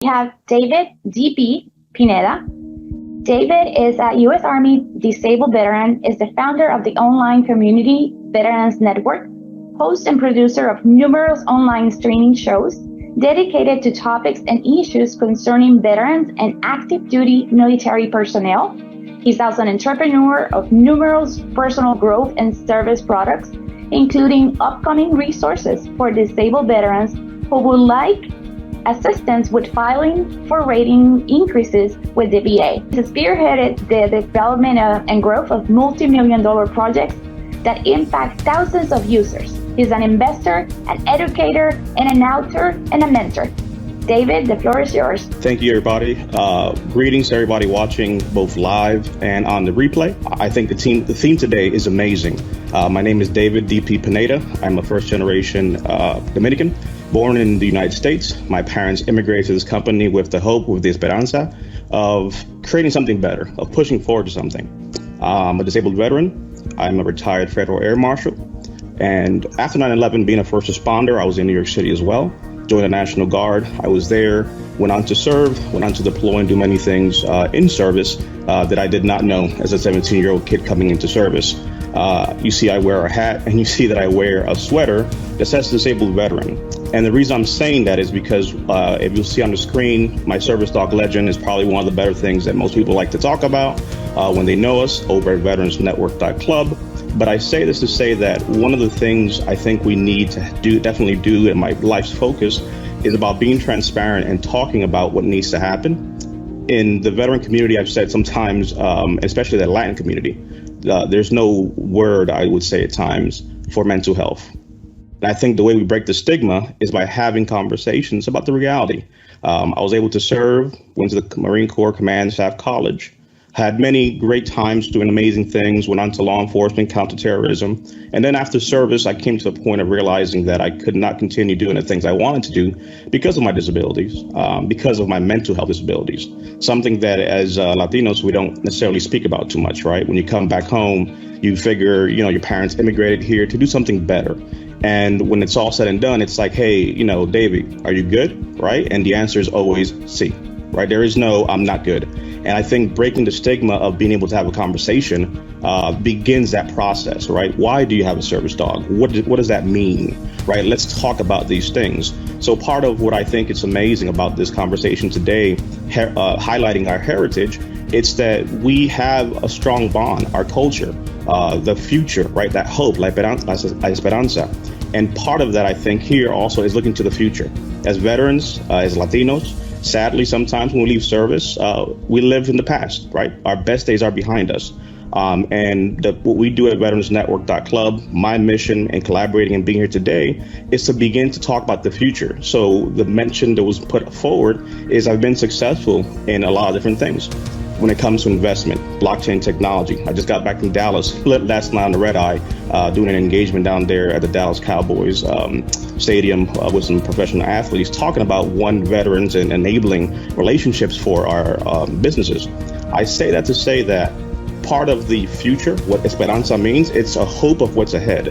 We have David DP Pineda. David is a U.S. Army disabled veteran, is the founder of the online community Veterans Network, host and producer of numerous online streaming shows dedicated to topics and issues concerning veterans and active duty military personnel. He's also an entrepreneur of numerous personal growth and service products, including upcoming resources for disabled veterans who would like assistance with filing for rating increases with the VA. He spearheaded the development and growth of multi-million-dollar projects that impact thousands of users. He's an investor, an educator, and an author, and a mentor. David, the floor is yours. Thank you, everybody. Greetings to everybody watching both live and on the replay. I think the theme today is amazing. My name is David DP Pineda. I'm a first-generation Dominican, born in the United States. My parents immigrated to this company with the hope, with the esperanza of creating something better, of pushing forward to something. I'm a disabled veteran. I'm a retired federal air marshal. And after 9/11, being a first responder, I was in New York City as well. Joined the National Guard. I was there, went on to serve, went on to deploy and do many things in service that I did not know as a 17-year-old kid coming into service. You see I wear a hat, and you see that I wear a sweater that says disabled veteran. And the reason I'm saying that is because if you'll see on the screen, my service dog legend is probably one of the better things that most people like to talk about when they know us over at veteransnetwork.club. But I say this to say that one of the things I think we need to definitely do, and my life's focus is about being transparent and talking about what needs to happen. In the veteran community, I've said sometimes, especially the Latin community, there's no word, I would say at times, for mental health. And I think the way we break the stigma is by having conversations about the reality. I was able to serve, went to the Marine Corps Command Staff College, had many great times doing amazing things, went on to law enforcement, counterterrorism. And then after service, I came to the point of realizing that I could not continue doing the things I wanted to do because of my disabilities, because of my mental health disabilities. Something that as Latinos, we don't necessarily speak about too much, right? When you come back home, you figure, your parents immigrated here to do something better. And when it's all said and done, it's like, hey, David, are you good? Right? And the answer is always C, right? There is no, I'm not good. And I think breaking the stigma of being able to have a conversation begins that process, right? Why do you have a service dog? What does that mean, right? Let's talk about these things. So part of what I think is amazing about this conversation today, highlighting our heritage, it's that we have a strong bond, our culture, the future, right? That hope, la esperanza. And part of that, I think, here also is looking to the future. As veterans, as Latinos, sadly, sometimes when we leave service, we live in the past, right? Our best days are behind us. What we do at veteransnetwork.club, my mission in collaborating and being here today is to begin to talk about the future. So the mention that was put forward is I've been successful in a lot of different things. When it comes to investment, blockchain technology. I just got back from Dallas last night on the red eye, doing an engagement down there at the Dallas Cowboys stadium with some professional athletes, talking about veterans and enabling relationships for our businesses. I say that to say that part of the future, what esperanza means, it's a hope of what's ahead.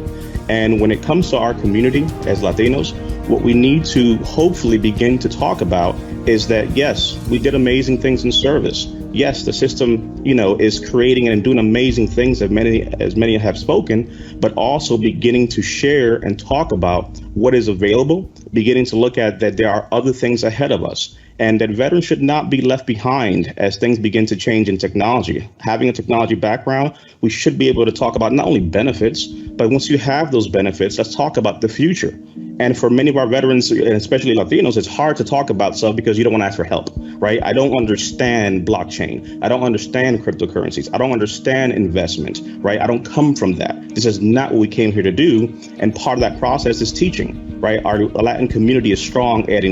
And when it comes to our community as Latinos, what we need to hopefully begin to talk about is that, yes, we did amazing things in service. Yes, the system, is creating and doing amazing things as many have spoken, but also beginning to share and talk about what is available, beginning to look at that there are other things ahead of us, and that veterans should not be left behind as things begin to change in technology. Having a technology background, we should be able to talk about not only benefits, but once you have those benefits, let's talk about the future. And for many of our veterans, and especially Latinos, it's hard to talk about stuff because you don't want to ask for help, right? I don't understand blockchain. I don't understand cryptocurrencies. I don't understand investment, right? I don't come from that. This is not what we came here to do. And part of that process is teaching, right? Our Latin community is strong at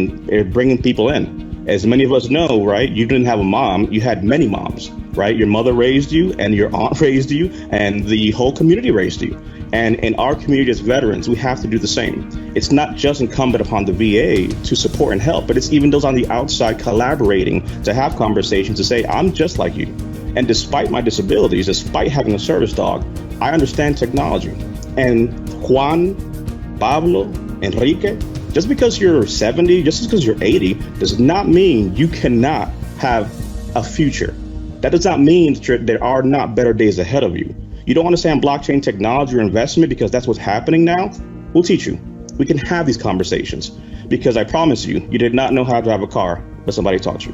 bringing people in. As many of us know, right, you didn't have a mom, you had many moms, right? Your mother raised you and your aunt raised you and the whole community raised you. And in our community as veterans, we have to do the same. It's not just incumbent upon the VA to support and help, but it's even those on the outside collaborating to have conversations to say, I'm just like you. And despite my disabilities, despite having a service dog, I understand technology. And Juan, Pablo, Enrique, Just because you're 70, just because you're 80, does not mean you cannot have a future. That does not mean that there are not better days ahead of you. You don't understand blockchain technology or investment because that's what's happening now? We'll teach you. We can have these conversations because I promise you, you did not know how to drive a car, but somebody taught you.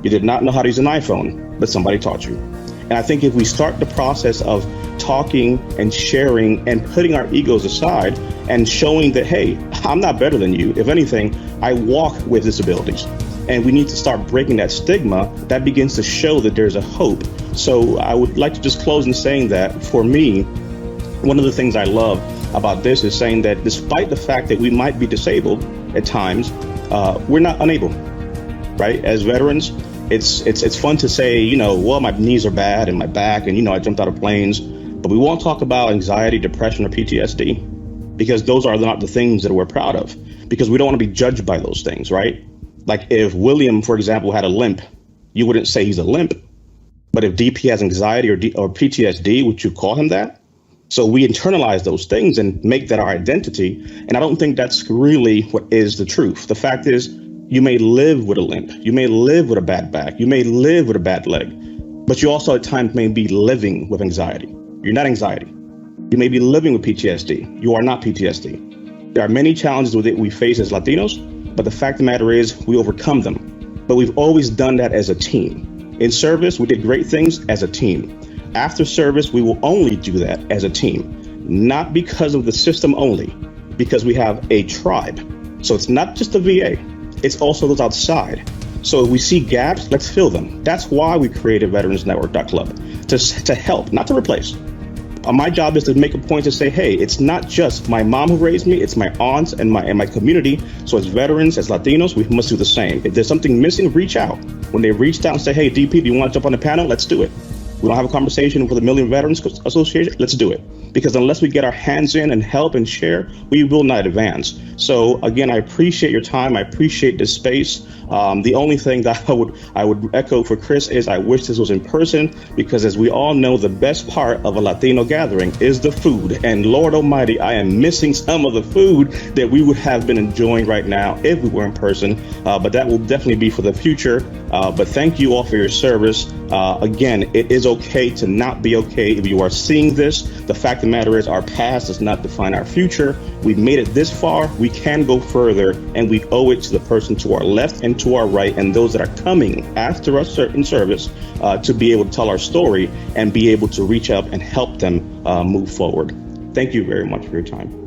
You did not know how to use an iPhone, but somebody taught you. And I think if we start the process of talking and sharing and putting our egos aside and showing that, hey, I'm not better than you. If anything, I walk with disabilities. And we need to start breaking that stigma that begins to show that there's a hope. So I would like to just close in saying that for me, one of the things I love about this is saying that despite the fact that we might be disabled at times, we're not unable, right? As veterans, it's fun to say, well, my knees are bad and my back and, I jumped out of planes, but we won't talk about anxiety, depression, or PTSD because those are not the things that we're proud of because we don't want to be judged by those things, right? Like if William, for example, had a limp, you wouldn't say he's a limp. But if DP has anxiety or PTSD, would you call him that? So we internalize those things and make that our identity. And I don't think that's really what is the truth. The fact is, you may live with a limp. You may live with a bad back. You may live with a bad leg. But you also at times may be living with anxiety. You're not anxiety. You may be living with PTSD. You are not PTSD. There are many challenges that we face as Latinos. But the fact of the matter is we overcome them. But we've always done that as a team. In service, we did great things as a team. After service, we will only do that as a team, not because of the system only, because we have a tribe. So it's not just the VA, it's also those outside. So if we see gaps, let's fill them. That's why we created veteransnetwork.club, to help, not to replace. My job is to make a point to say, hey, it's not just my mom who raised me, it's my aunts and my community. So as veterans, as Latinos, we must do the same. If there's something missing, reach out. When they reached out and say, hey, DP, do you want to jump on the panel? Let's do it. We don't have a conversation for the Million Veterans Association. Let's do it. Because unless we get our hands in and help and share, we will not advance. So again, I appreciate your time. I appreciate this space. The only thing that I would echo for Chris is I wish this was in person because as we all know, the best part of a Latino gathering is the food. And Lord Almighty, I am missing some of the food that we would have been enjoying right now if we were in person. But that will definitely be for the future. But thank you all for your service. Again, it is okay to not be okay. If you are seeing this, the fact of the matter is our past does not define our future. We've made it this far. We can go further, and we owe it to the person to our left and to our right and those that are coming after us in service to be able to tell our story and be able to reach out and help them move forward. Thank you very much for your time.